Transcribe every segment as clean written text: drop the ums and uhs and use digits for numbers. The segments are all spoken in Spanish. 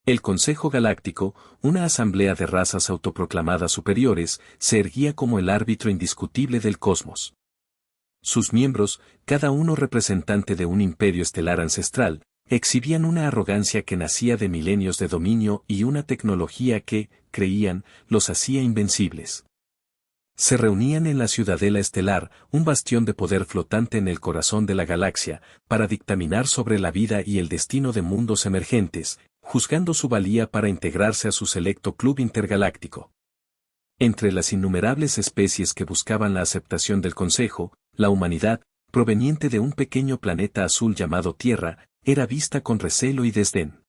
El Consejo Galáctico, una asamblea de razas autoproclamadas superiores, se erguía como el árbitro indiscutible del cosmos. Sus miembros, cada uno representante de un imperio estelar ancestral, exhibían una arrogancia que nacía de milenios de dominio y una tecnología que, creían, los hacía invencibles. Se reunían en la Ciudadela Estelar, un bastión de poder flotante en el corazón de la galaxia, para dictaminar sobre la vida y el destino de mundos emergentes, juzgando su valía para integrarse a su selecto club intergaláctico. Entre las innumerables especies que buscaban la aceptación del Consejo, la humanidad, proveniente de un pequeño planeta azul llamado Tierra, era vista con recelo y desdén.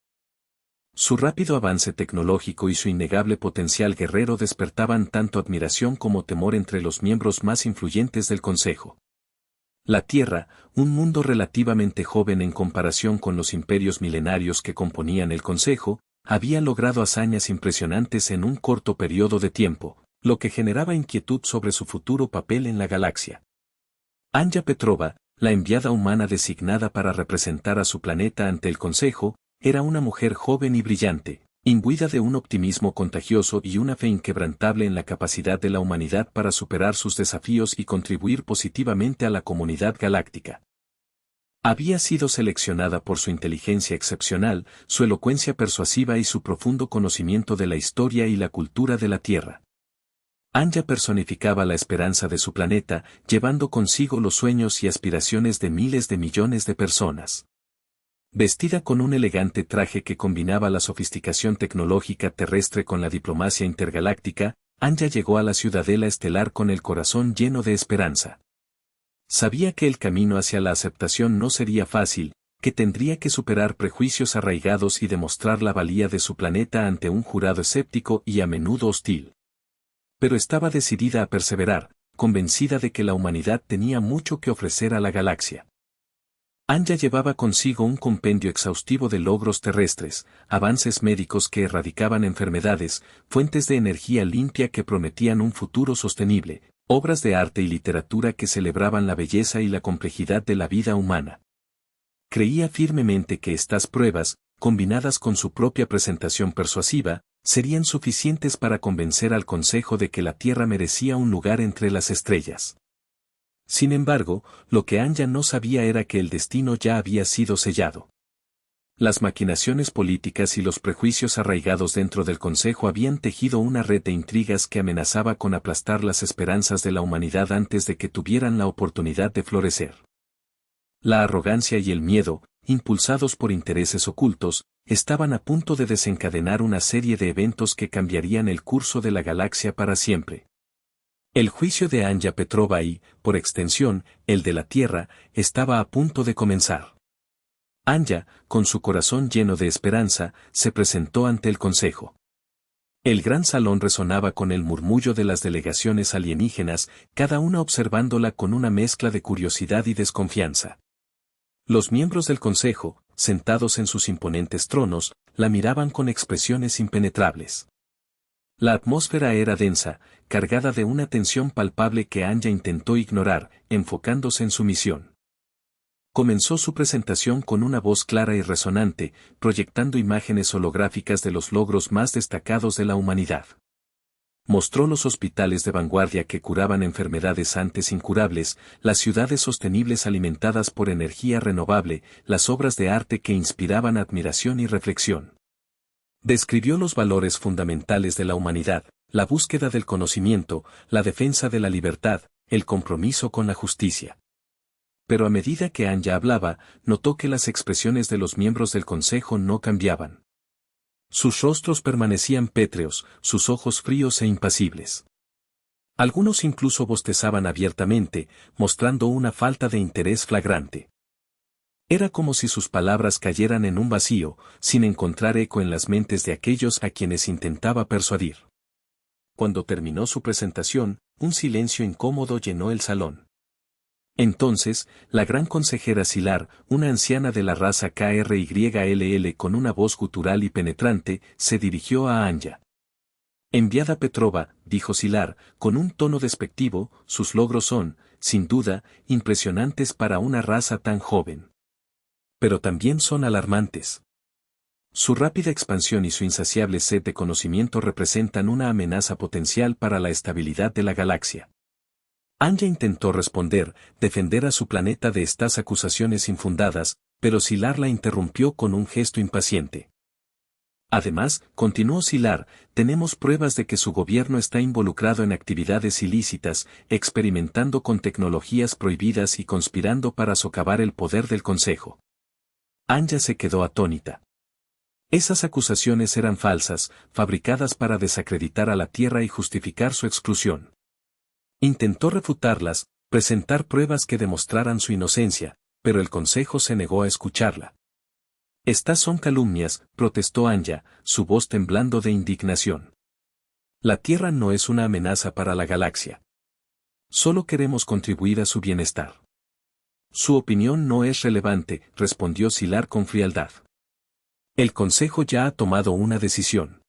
Su rápido avance tecnológico y su innegable potencial guerrero despertaban tanto admiración como temor entre los miembros más influyentes del Consejo. La Tierra, un mundo relativamente joven en comparación con los imperios milenarios que componían el Consejo, había logrado hazañas impresionantes en un corto periodo de tiempo, lo que generaba inquietud sobre su futuro papel en la galaxia. Anja Petrova, la enviada humana designada para representar a su planeta ante el Consejo, era una mujer joven y brillante, imbuida de un optimismo contagioso y una fe inquebrantable en la capacidad de la humanidad para superar sus desafíos y contribuir positivamente a la comunidad galáctica. Había sido seleccionada por su inteligencia excepcional, su elocuencia persuasiva y su profundo conocimiento de la historia y la cultura de la Tierra. Anja personificaba la esperanza de su planeta, llevando consigo los sueños y aspiraciones de miles de millones de personas. Vestida con un elegante traje que combinaba la sofisticación tecnológica terrestre con la diplomacia intergaláctica, Anja llegó a la Ciudadela Estelar con el corazón lleno de esperanza. Sabía que el camino hacia la aceptación no sería fácil, que tendría que superar prejuicios arraigados y demostrar la valía de su planeta ante un jurado escéptico y a menudo hostil. Pero estaba decidida a perseverar, convencida de que la humanidad tenía mucho que ofrecer a la galaxia. Anja llevaba consigo un compendio exhaustivo de logros terrestres, avances médicos que erradicaban enfermedades, fuentes de energía limpia que prometían un futuro sostenible, obras de arte y literatura que celebraban la belleza y la complejidad de la vida humana. Creía firmemente que estas pruebas, combinadas con su propia presentación persuasiva, serían suficientes para convencer al Consejo de que la Tierra merecía un lugar entre las estrellas. Sin embargo, lo que Anja no sabía era que el destino ya había sido sellado. Las maquinaciones políticas y los prejuicios arraigados dentro del Consejo habían tejido una red de intrigas que amenazaba con aplastar las esperanzas de la humanidad antes de que tuvieran la oportunidad de florecer. La arrogancia y el miedo, impulsados por intereses ocultos, estaban a punto de desencadenar una serie de eventos que cambiarían el curso de la galaxia para siempre. El juicio de Anja Petrova y, por extensión, el de la Tierra, estaba a punto de comenzar. Anja, con su corazón lleno de esperanza, se presentó ante el Consejo. El gran salón resonaba con el murmullo de las delegaciones alienígenas, cada una observándola con una mezcla de curiosidad y desconfianza. Los miembros del Consejo, sentados en sus imponentes tronos, la miraban con expresiones impenetrables. La atmósfera era densa, cargada de una tensión palpable que Anja intentó ignorar, enfocándose en su misión. Comenzó su presentación con una voz clara y resonante, proyectando imágenes holográficas de los logros más destacados de la humanidad. Mostró los hospitales de vanguardia que curaban enfermedades antes incurables, las ciudades sostenibles alimentadas por energía renovable, las obras de arte que inspiraban admiración y reflexión. Describió los valores fundamentales de la humanidad, la búsqueda del conocimiento, la defensa de la libertad, el compromiso con la justicia. Pero a medida que Anja hablaba, notó que las expresiones de los miembros del Consejo no cambiaban. Sus rostros permanecían pétreos, sus ojos fríos e impasibles. Algunos incluso bostezaban abiertamente, mostrando una falta de interés flagrante. Era como si sus palabras cayeran en un vacío, sin encontrar eco en las mentes de aquellos a quienes intentaba persuadir. Cuando terminó su presentación, un silencio incómodo llenó el salón. Entonces, la gran consejera Silar, una anciana de la raza KRYLL con una voz gutural y penetrante, se dirigió a Anja. Enviada Petrova, dijo Silar, con un tono despectivo, sus logros son, sin duda, impresionantes para una raza tan joven. Pero también son alarmantes. Su rápida expansión y su insaciable sed de conocimiento representan una amenaza potencial para la estabilidad de la galaxia. Anya intentó responder, defender a su planeta de estas acusaciones infundadas, pero Sylar la interrumpió con un gesto impaciente. Además, continuó Sylar, tenemos pruebas de que su gobierno está involucrado en actividades ilícitas, experimentando con tecnologías prohibidas y conspirando para socavar el poder del Consejo. Anya se quedó atónita. Esas acusaciones eran falsas, fabricadas para desacreditar a la Tierra y justificar su exclusión. Intentó refutarlas, presentar pruebas que demostraran su inocencia, pero el Consejo se negó a escucharla. Estas son calumnias, protestó Anya, su voz temblando de indignación. La Tierra no es una amenaza para la galaxia. Solo queremos contribuir a su bienestar. Su opinión no es relevante, respondió Sylar con frialdad. El Consejo ya ha tomado una decisión.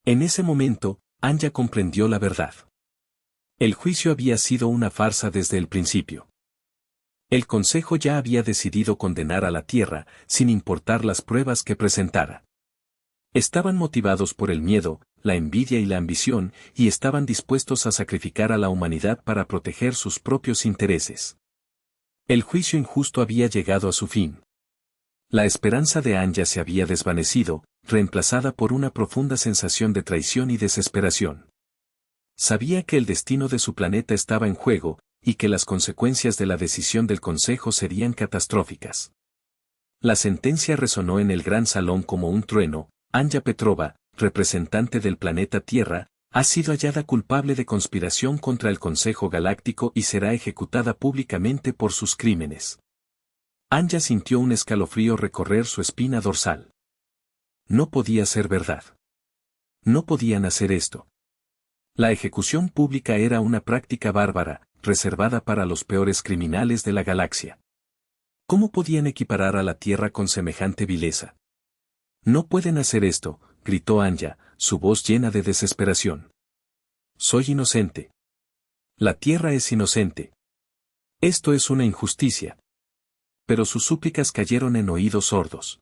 En ese momento, Anya comprendió la verdad. El juicio había sido una farsa desde el principio. El Consejo ya había decidido condenar a la Tierra, sin importar las pruebas que presentara. Estaban motivados por el miedo, la envidia y la ambición, y estaban dispuestos a sacrificar a la humanidad para proteger sus propios intereses. El juicio injusto había llegado a su fin. La esperanza de Anya se había desvanecido, reemplazada por una profunda sensación de traición y desesperación. Sabía que el destino de su planeta estaba en juego, y que las consecuencias de la decisión del Consejo serían catastróficas. La sentencia resonó en el gran salón como un trueno. Anya Petrova, representante del planeta Tierra, ha sido hallada culpable de conspiración contra el Consejo Galáctico y será ejecutada públicamente por sus crímenes. Anya sintió un escalofrío recorrer su espina dorsal. No podía ser verdad. No podían hacer esto. La ejecución pública era una práctica bárbara, reservada para los peores criminales de la galaxia. ¿Cómo podían equiparar a la Tierra con semejante vileza? No pueden hacer esto, gritó Anya, su voz llena de desesperación. Soy inocente. La Tierra es inocente. Esto es una injusticia. Pero sus súplicas cayeron en oídos sordos.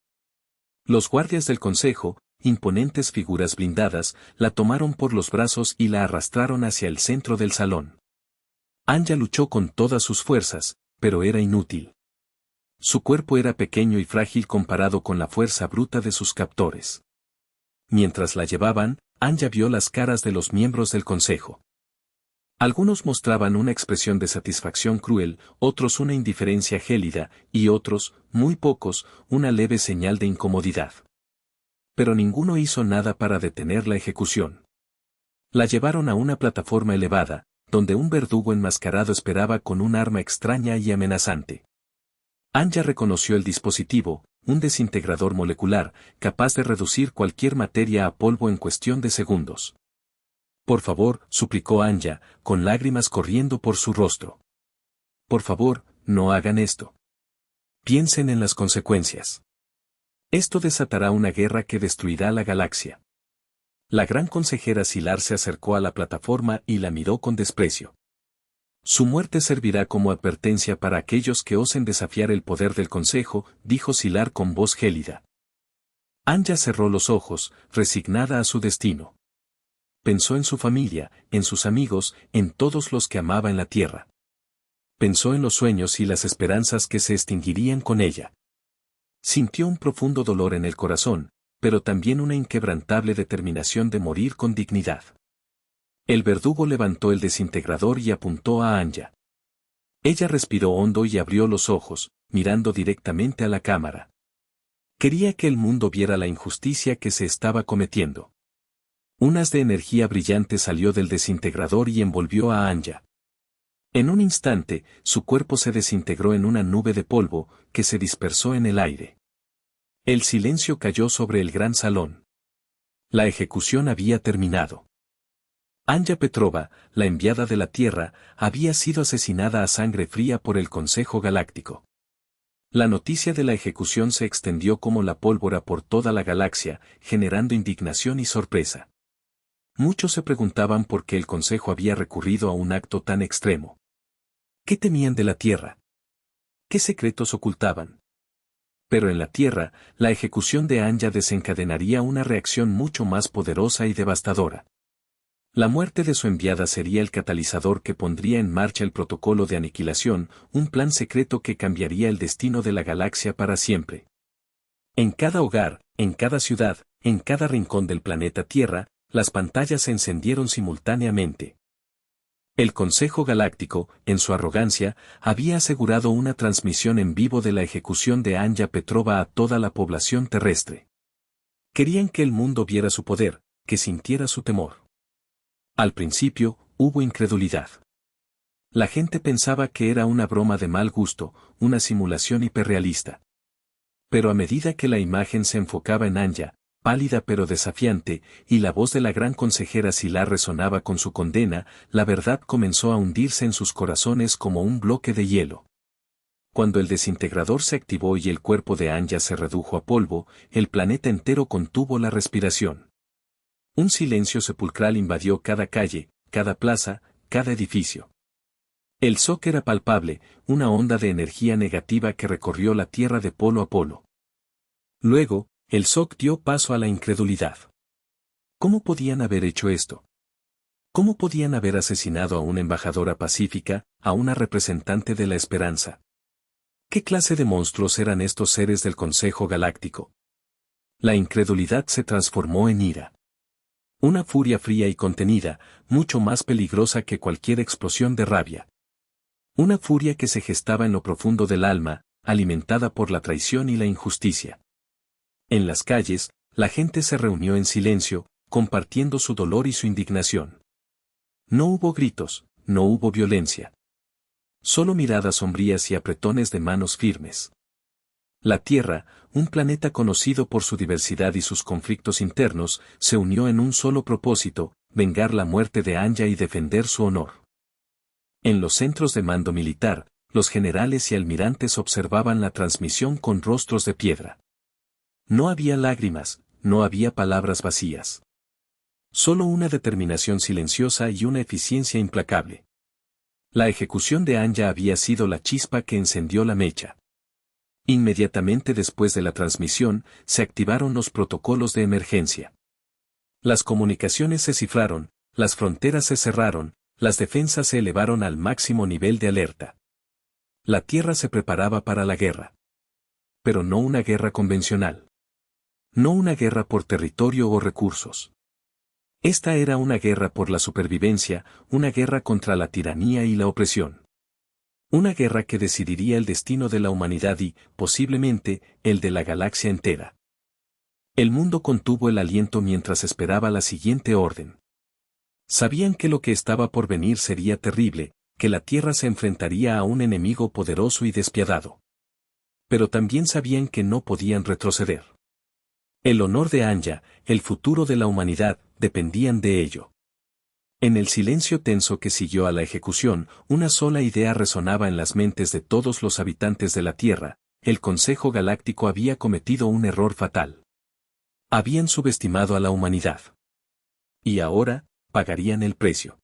Los guardias del Consejo, imponentes figuras blindadas, la tomaron por los brazos y la arrastraron hacia el centro del salón. Anya luchó con todas sus fuerzas, pero era inútil. Su cuerpo era pequeño y frágil comparado con la fuerza bruta de sus captores. Mientras la llevaban, Anya vio las caras de los miembros del Consejo. Algunos mostraban una expresión de satisfacción cruel, otros una indiferencia gélida, y otros, muy pocos, una leve señal de incomodidad. Pero ninguno hizo nada para detener la ejecución. La llevaron a una plataforma elevada, donde un verdugo enmascarado esperaba con un arma extraña y amenazante. Anya reconoció el dispositivo, un desintegrador molecular, capaz de reducir cualquier materia a polvo en cuestión de segundos. Por favor, suplicó Anya, con lágrimas corriendo por su rostro. Por favor, no hagan esto. Piensen en las consecuencias. Esto desatará una guerra que destruirá la galaxia. La gran consejera Sylar se acercó a la plataforma y la miró con desprecio. Su muerte servirá como advertencia para aquellos que osen desafiar el poder del Consejo, dijo Sylar con voz gélida. Anya cerró los ojos, resignada a su destino. Pensó en su familia, en sus amigos, en todos los que amaba en la Tierra. Pensó en los sueños y las esperanzas que se extinguirían con ella. Sintió un profundo dolor en el corazón, pero también una inquebrantable determinación de morir con dignidad. El verdugo levantó el desintegrador y apuntó a Anya. Ella respiró hondo y abrió los ojos, mirando directamente a la cámara. Quería que el mundo viera la injusticia que se estaba cometiendo. Un haz de energía brillante salió del desintegrador y envolvió a Anya. En un instante, su cuerpo se desintegró en una nube de polvo, que se dispersó en el aire. El silencio cayó sobre el gran salón. La ejecución había terminado. Anya Petrova, la enviada de la Tierra, había sido asesinada a sangre fría por el Consejo Galáctico. La noticia de la ejecución se extendió como la pólvora por toda la galaxia, generando indignación y sorpresa. Muchos se preguntaban por qué el Consejo había recurrido a un acto tan extremo. ¿Qué temían de la Tierra? ¿Qué secretos ocultaban? Pero en la Tierra, la ejecución de Anya desencadenaría una reacción mucho más poderosa y devastadora. La muerte de su enviada sería el catalizador que pondría en marcha el protocolo de aniquilación, un plan secreto que cambiaría el destino de la galaxia para siempre. En cada hogar, en cada ciudad, en cada rincón del planeta Tierra, las pantallas se encendieron simultáneamente. El Consejo Galáctico, en su arrogancia, había asegurado una transmisión en vivo de la ejecución de Anya Petrova a toda la población terrestre. Querían que el mundo viera su poder, que sintiera su temor. Al principio, hubo incredulidad. La gente pensaba que era una broma de mal gusto, una simulación hiperrealista. Pero a medida que la imagen se enfocaba en Anya, pálida pero desafiante, y la voz de la gran consejera Silar resonaba con su condena, la verdad comenzó a hundirse en sus corazones como un bloque de hielo. Cuando el desintegrador se activó y el cuerpo de Anya se redujo a polvo, el planeta entero contuvo la respiración. Un silencio sepulcral invadió cada calle, cada plaza, cada edificio. El shock era palpable, una onda de energía negativa que recorrió la Tierra de polo a polo. Luego, el shock dio paso a la incredulidad. ¿Cómo podían haber hecho esto? ¿Cómo podían haber asesinado a una embajadora pacífica, a una representante de la esperanza? ¿Qué clase de monstruos eran estos seres del Consejo Galáctico? La incredulidad se transformó en ira. Una furia fría y contenida, mucho más peligrosa que cualquier explosión de rabia. Una furia que se gestaba en lo profundo del alma, alimentada por la traición y la injusticia. En las calles, la gente se reunió en silencio, compartiendo su dolor y su indignación. No hubo gritos, no hubo violencia. Solo miradas sombrías y apretones de manos firmes. La Tierra, un planeta conocido por su diversidad y sus conflictos internos, se unió en un solo propósito, vengar la muerte de Anya y defender su honor. En los centros de mando militar, los generales y almirantes observaban la transmisión con rostros de piedra. No había lágrimas, no había palabras vacías. Solo una determinación silenciosa y una eficiencia implacable. La ejecución de Anya había sido la chispa que encendió la mecha. Inmediatamente después de la transmisión, se activaron los protocolos de emergencia. Las comunicaciones se cifraron, las fronteras se cerraron, las defensas se elevaron al máximo nivel de alerta. La Tierra se preparaba para la guerra. Pero no una guerra convencional. No una guerra por territorio o recursos. Esta era una guerra por la supervivencia, una guerra contra la tiranía y la opresión. Una guerra que decidiría el destino de la humanidad y, posiblemente, el de la galaxia entera. El mundo contuvo el aliento mientras esperaba la siguiente orden. Sabían que lo que estaba por venir sería terrible, que la Tierra se enfrentaría a un enemigo poderoso y despiadado. Pero también sabían que no podían retroceder. El honor de Anya, el futuro de la humanidad, dependían de ello. En el silencio tenso que siguió a la ejecución, una sola idea resonaba en las mentes de todos los habitantes de la Tierra: el Consejo Galáctico había cometido un error fatal. Habían subestimado a la humanidad. Y ahora, pagarían el precio.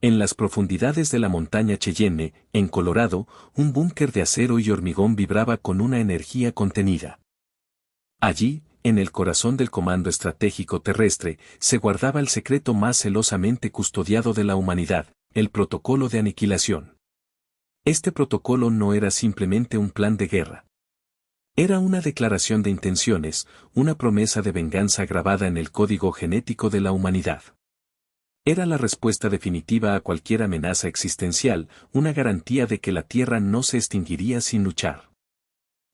En las profundidades de la montaña Cheyenne, en Colorado, un búnker de acero y hormigón vibraba con una energía contenida. Allí, en el corazón del Comando Estratégico Terrestre, se guardaba el secreto más celosamente custodiado de la humanidad, el protocolo de aniquilación. Este protocolo no era simplemente un plan de guerra. Era una declaración de intenciones, una promesa de venganza grabada en el código genético de la humanidad. Era la respuesta definitiva a cualquier amenaza existencial, una garantía de que la Tierra no se extinguiría sin luchar.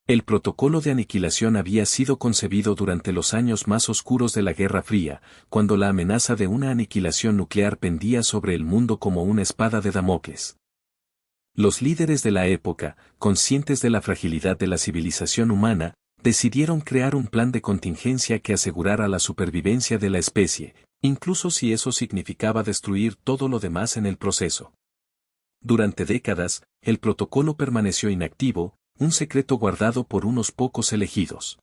El protocolo de aniquilación había sido concebido durante los años más oscuros de la Guerra Fría, cuando la amenaza de una aniquilación nuclear pendía sobre el mundo como una espada de Damocles. Los líderes de la época, conscientes de la fragilidad de la civilización humana, decidieron crear un plan de contingencia que asegurara la supervivencia de la especie, incluso si eso significaba destruir todo lo demás en el proceso. Durante décadas, el protocolo permaneció inactivo, un secreto guardado por unos pocos elegidos.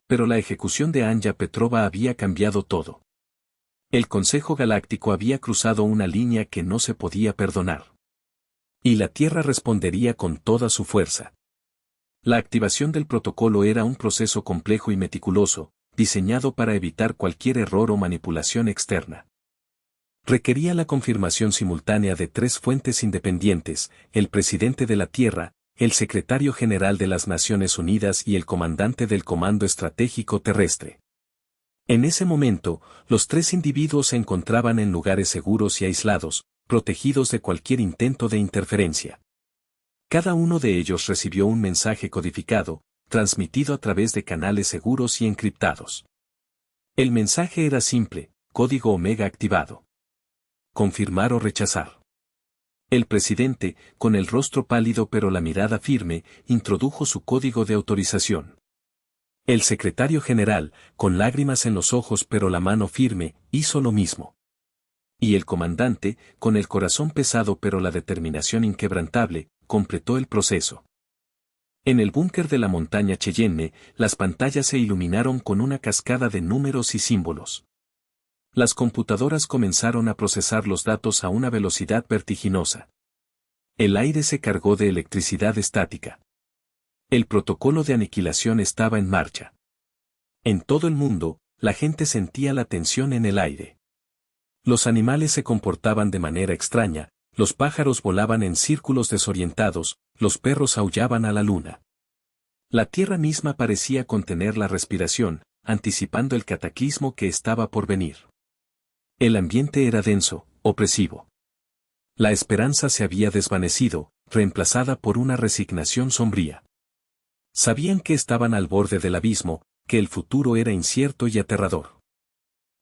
Pero la ejecución de Anya Petrova había cambiado todo. El Consejo Galáctico había cruzado una línea que no se podía perdonar. Y la Tierra respondería con toda su fuerza. La activación del protocolo era un proceso complejo y meticuloso, diseñado para evitar cualquier error o manipulación externa. Requería la confirmación simultánea de 3 fuentes independientes: el presidente de la Tierra, el secretario general de las Naciones Unidas y el comandante del Comando Estratégico Terrestre. En ese momento, los 3 individuos se encontraban en lugares seguros y aislados, protegidos de cualquier intento de interferencia. Cada uno de ellos recibió un mensaje codificado, transmitido a través de canales seguros y encriptados. El mensaje era simple: código Omega activado. Confirmar o rechazar. El presidente, con el rostro pálido pero la mirada firme, introdujo su código de autorización. El secretario general, con lágrimas en los ojos pero la mano firme, hizo lo mismo. Y el comandante, con el corazón pesado pero la determinación inquebrantable, completó el proceso. En el búnker de la montaña Cheyenne, las pantallas se iluminaron con una cascada de números y símbolos. Las computadoras comenzaron a procesar los datos a una velocidad vertiginosa. El aire se cargó de electricidad estática. El protocolo de aniquilación estaba en marcha. En todo el mundo, la gente sentía la tensión en el aire. Los animales se comportaban de manera extraña, los pájaros volaban en círculos desorientados, los perros aullaban a la luna. La tierra misma parecía contener la respiración, anticipando el cataclismo que estaba por venir. El ambiente era denso, opresivo. La esperanza se había desvanecido, reemplazada por una resignación sombría. Sabían que estaban al borde del abismo, que el futuro era incierto y aterrador.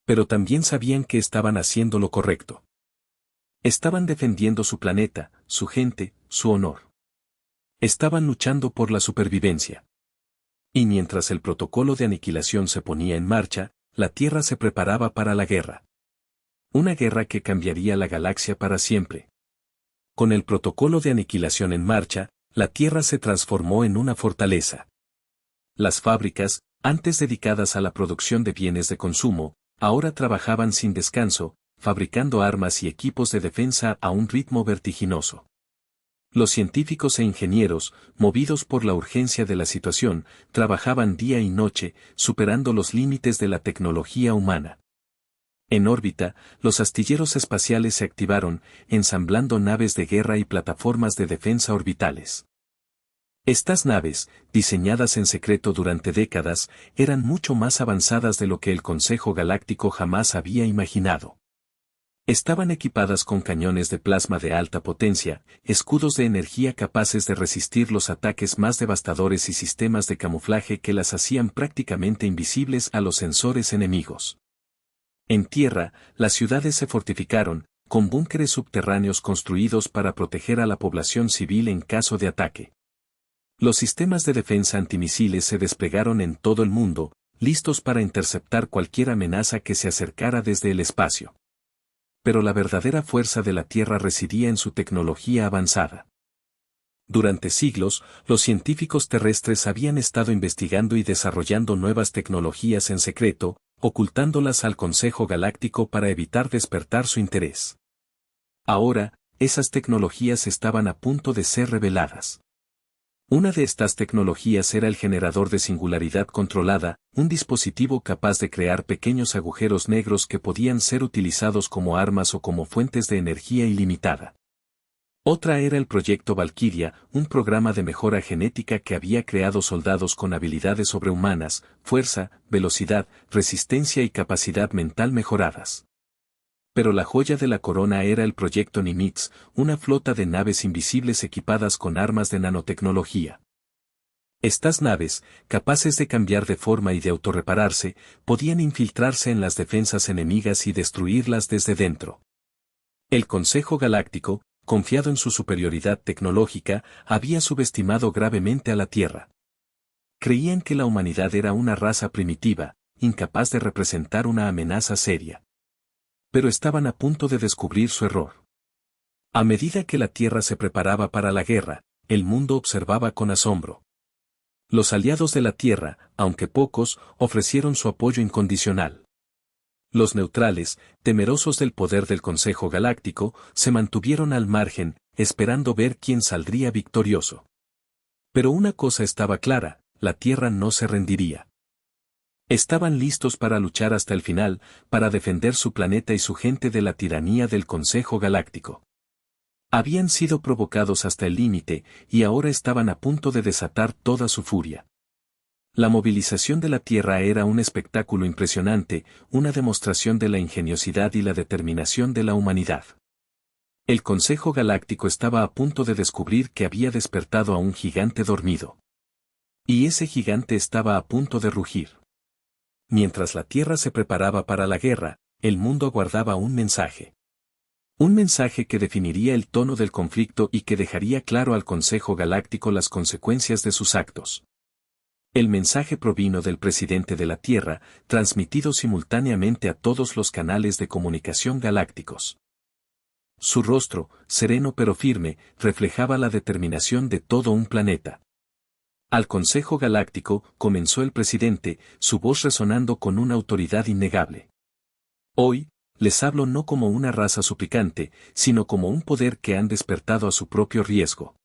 Pero también sabían que estaban haciendo lo correcto. Estaban defendiendo su planeta, su gente, su honor. Estaban luchando por la supervivencia. Y mientras el protocolo de aniquilación se ponía en marcha, la Tierra se preparaba para la guerra. Una guerra que cambiaría la galaxia para siempre. Con el protocolo de aniquilación en marcha, la Tierra se transformó en una fortaleza. Las fábricas, antes dedicadas a la producción de bienes de consumo, ahora trabajaban sin descanso, fabricando armas y equipos de defensa a un ritmo vertiginoso. Los científicos e ingenieros, movidos por la urgencia de la situación, trabajaban día y noche, superando los límites de la tecnología humana. En órbita, los astilleros espaciales se activaron, ensamblando naves de guerra y plataformas de defensa orbitales. Estas naves, diseñadas en secreto durante décadas, eran mucho más avanzadas de lo que el Consejo Galáctico jamás había imaginado. Estaban equipadas con cañones de plasma de alta potencia, escudos de energía capaces de resistir los ataques más devastadores y sistemas de camuflaje que las hacían prácticamente invisibles a los sensores enemigos. En tierra, las ciudades se fortificaron, con búnkeres subterráneos construidos para proteger a la población civil en caso de ataque. Los sistemas de defensa antimisiles se desplegaron en todo el mundo, listos para interceptar cualquier amenaza que se acercara desde el espacio. Pero la verdadera fuerza de la Tierra residía en su tecnología avanzada. Durante siglos, los científicos terrestres habían estado investigando y desarrollando nuevas tecnologías en secreto, ocultándolas al Consejo Galáctico para evitar despertar su interés. Ahora, esas tecnologías estaban a punto de ser reveladas. Una de estas tecnologías era el generador de singularidad controlada, un dispositivo capaz de crear pequeños agujeros negros que podían ser utilizados como armas o como fuentes de energía ilimitada. Otra era el proyecto Valkyria, un programa de mejora genética que había creado soldados con habilidades sobrehumanas, fuerza, velocidad, resistencia y capacidad mental mejoradas. Pero la joya de la corona era el proyecto Nimitz, una flota de naves invisibles equipadas con armas de nanotecnología. Estas naves, capaces de cambiar de forma y de autorrepararse, podían infiltrarse en las defensas enemigas y destruirlas desde dentro. El Consejo Galáctico, confiado en su superioridad tecnológica, había subestimado gravemente a la Tierra. Creían que la humanidad era una raza primitiva, incapaz de representar una amenaza seria. Pero estaban a punto de descubrir su error. A medida que la Tierra se preparaba para la guerra, el mundo observaba con asombro. Los aliados de la Tierra, aunque pocos, ofrecieron su apoyo incondicional. Los neutrales, temerosos del poder del Consejo Galáctico, se mantuvieron al margen, esperando ver quién saldría victorioso. Pero una cosa estaba clara, la Tierra no se rendiría. Estaban listos para luchar hasta el final, para defender su planeta y su gente de la tiranía del Consejo Galáctico. Habían sido provocados hasta el límite, y ahora estaban a punto de desatar toda su furia. La movilización de la Tierra era un espectáculo impresionante, una demostración de la ingeniosidad y la determinación de la humanidad. El Consejo Galáctico estaba a punto de descubrir que había despertado a un gigante dormido. Y ese gigante estaba a punto de rugir. Mientras la Tierra se preparaba para la guerra, el mundo aguardaba un mensaje. Un mensaje que definiría el tono del conflicto y que dejaría claro al Consejo Galáctico las consecuencias de sus actos. El mensaje provino del presidente de la Tierra, transmitido simultáneamente a todos los canales de comunicación galácticos. Su rostro, sereno pero firme, reflejaba la determinación de todo un planeta. Al Consejo Galáctico, comenzó el presidente, su voz resonando con una autoridad innegable. Hoy, les hablo no como una raza suplicante, sino como un poder que han despertado a su propio riesgo.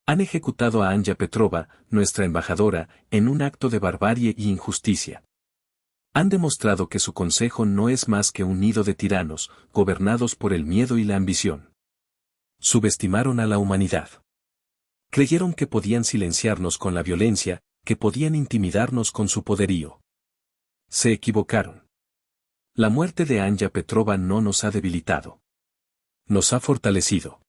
Han ejecutado a Anja Petrova, nuestra embajadora, en un acto de barbarie y injusticia. Han demostrado que su consejo no es más que un nido de tiranos, gobernados por el miedo y la ambición. Subestimaron a la humanidad. Creyeron que podían silenciarnos con la violencia, que podían intimidarnos con su poderío. Se equivocaron. La muerte de Anja Petrova no nos ha debilitado. Nos ha fortalecido.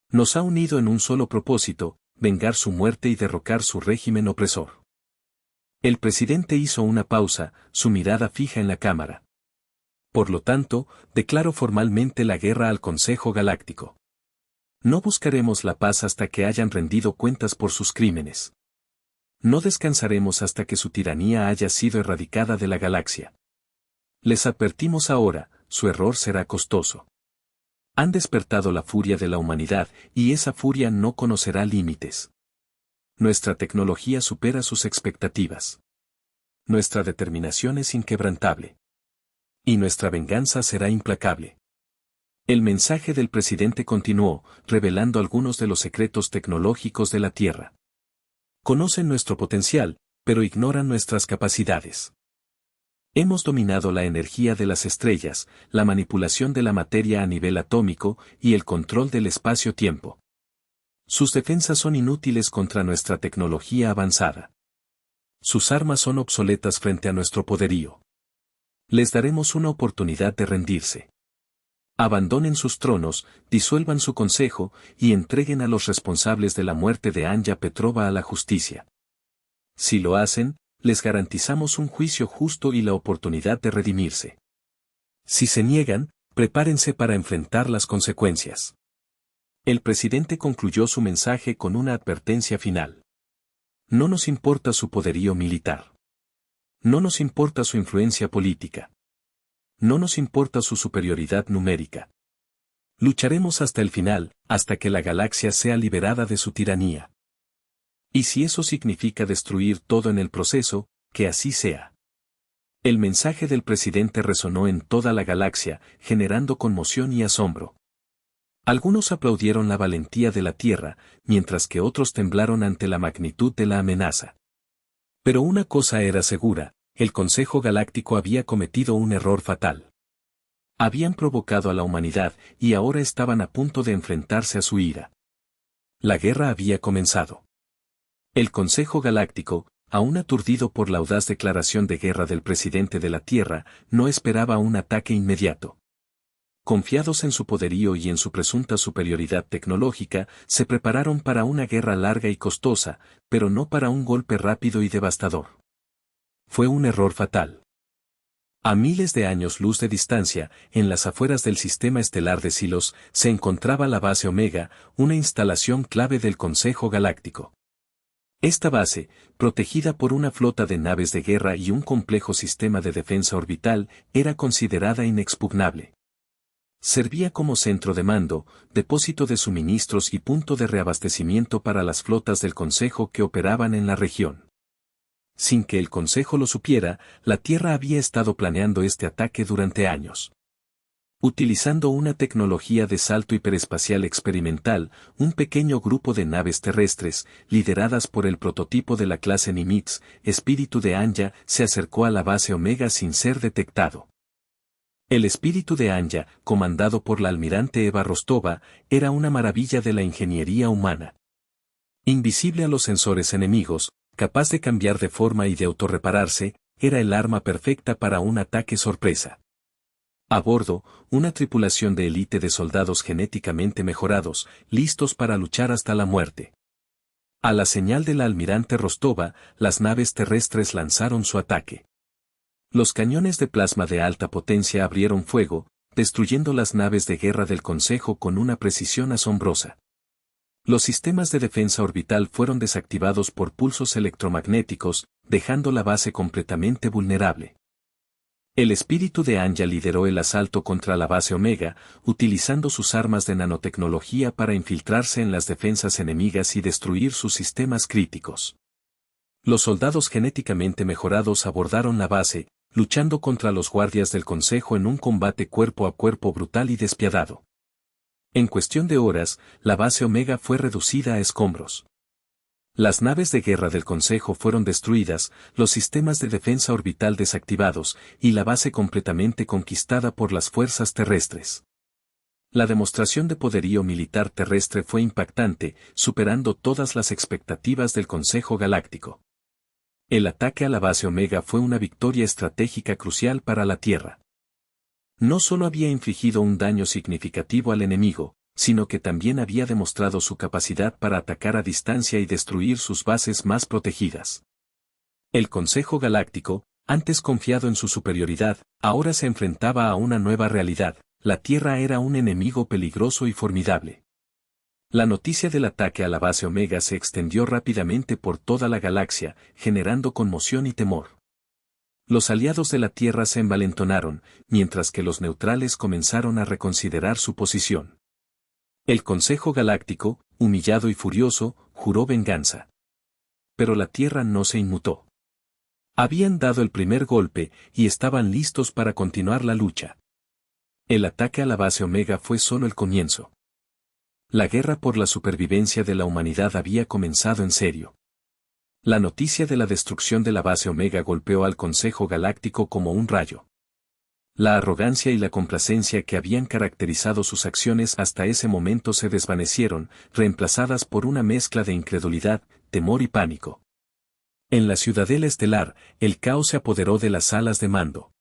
Nos ha unido en un solo propósito, vengar su muerte y derrocar su régimen opresor. El presidente hizo una pausa, su mirada fija en la cámara. Por lo tanto, declaro formalmente la guerra al Consejo Galáctico. No buscaremos la paz hasta que hayan rendido cuentas por sus crímenes. No descansaremos hasta que su tiranía haya sido erradicada de la galaxia. Les advertimos ahora, su error será costoso. Han despertado la furia de la humanidad, y esa furia no conocerá límites. Nuestra tecnología supera sus expectativas. Nuestra determinación es inquebrantable. Y nuestra venganza será implacable. El mensaje del presidente continuó, revelando algunos de los secretos tecnológicos de la Tierra. Conocen nuestro potencial, pero ignoran nuestras capacidades. Hemos dominado la energía de las estrellas, la manipulación de la materia a nivel atómico y el control del espacio-tiempo. Sus defensas son inútiles contra nuestra tecnología avanzada. Sus armas son obsoletas frente a nuestro poderío. Les daremos una oportunidad de rendirse. Abandonen sus tronos, disuelvan su consejo y entreguen a los responsables de la muerte de Anja Petrova a la justicia. Si lo hacen, les garantizamos un juicio justo y la oportunidad de redimirse. Si se niegan, prepárense para enfrentar las consecuencias. El presidente concluyó su mensaje con una advertencia final. No nos importa su poderío militar. No nos importa su influencia política. No nos importa su superioridad numérica. Lucharemos hasta el final, hasta que la galaxia sea liberada de su tiranía. Y si eso significa destruir todo en el proceso, que así sea. El mensaje del presidente resonó en toda la galaxia, generando conmoción y asombro. Algunos aplaudieron la valentía de la Tierra, mientras que otros temblaron ante la magnitud de la amenaza. Pero una cosa era segura, el Consejo Galáctico había cometido un error fatal. Habían provocado a la humanidad y ahora estaban a punto de enfrentarse a su ira. La guerra había comenzado. El Consejo Galáctico, aún aturdido por la audaz declaración de guerra del presidente de la Tierra, no esperaba un ataque inmediato. Confiados en su poderío y en su presunta superioridad tecnológica, se prepararon para una guerra larga y costosa, pero no para un golpe rápido y devastador. Fue un error fatal. A miles de años luz de distancia, en las afueras del sistema estelar de Silos, se encontraba la base Omega, una instalación clave del Consejo Galáctico. Esta base, protegida por una flota de naves de guerra y un complejo sistema de defensa orbital, era considerada inexpugnable. Servía como centro de mando, depósito de suministros y punto de reabastecimiento para las flotas del Consejo que operaban en la región. Sin que el Consejo lo supiera, la Tierra había estado planeando este ataque durante años. Utilizando una tecnología de salto hiperespacial experimental, un pequeño grupo de naves terrestres, lideradas por el prototipo de la clase Nimitz, Espíritu de Anya, se acercó a la base Omega sin ser detectado. El Espíritu de Anya, comandado por la almirante Eva Rostova, era una maravilla de la ingeniería humana. Invisible a los sensores enemigos, capaz de cambiar de forma y de autorrepararse, era el arma perfecta para un ataque sorpresa. A bordo, una tripulación de élite de soldados genéticamente mejorados, listos para luchar hasta la muerte. A la señal de la almirante Rostova, las naves terrestres lanzaron su ataque. Los cañones de plasma de alta potencia abrieron fuego, destruyendo las naves de guerra del Consejo con una precisión asombrosa. Los sistemas de defensa orbital fueron desactivados por pulsos electromagnéticos, dejando la base completamente vulnerable. El Espíritu de Anya lideró el asalto contra la base Omega, utilizando sus armas de nanotecnología para infiltrarse en las defensas enemigas y destruir sus sistemas críticos. Los soldados genéticamente mejorados abordaron la base, luchando contra los guardias del Consejo en un combate cuerpo a cuerpo brutal y despiadado. En cuestión de horas, la base Omega fue reducida a escombros. Las naves de guerra del Consejo fueron destruidas, los sistemas de defensa orbital desactivados, y la base completamente conquistada por las fuerzas terrestres. La demostración de poderío militar terrestre fue impactante, superando todas las expectativas del Consejo Galáctico. El ataque a la base Omega fue una victoria estratégica crucial para la Tierra. No solo había infligido un daño significativo al enemigo, sino que también había demostrado su capacidad para atacar a distancia y destruir sus bases más protegidas. El Consejo Galáctico, antes confiado en su superioridad, ahora se enfrentaba a una nueva realidad: la Tierra era un enemigo peligroso y formidable. La noticia del ataque a la base Omega se extendió rápidamente por toda la galaxia, generando conmoción y temor. Los aliados de la Tierra se envalentonaron, mientras que los neutrales comenzaron a reconsiderar su posición. El Consejo Galáctico, humillado y furioso, juró venganza. Pero la Tierra no se inmutó. Habían dado el primer golpe, y estaban listos para continuar la lucha. El ataque a la base Omega fue solo el comienzo. La guerra por la supervivencia de la humanidad había comenzado en serio. La noticia de la destrucción de la base Omega golpeó al Consejo Galáctico como un rayo. La arrogancia y la complacencia que habían caracterizado sus acciones hasta ese momento se desvanecieron, reemplazadas por una mezcla de incredulidad, temor y pánico. En la ciudadela estelar, el caos se apoderó de las salas de mando.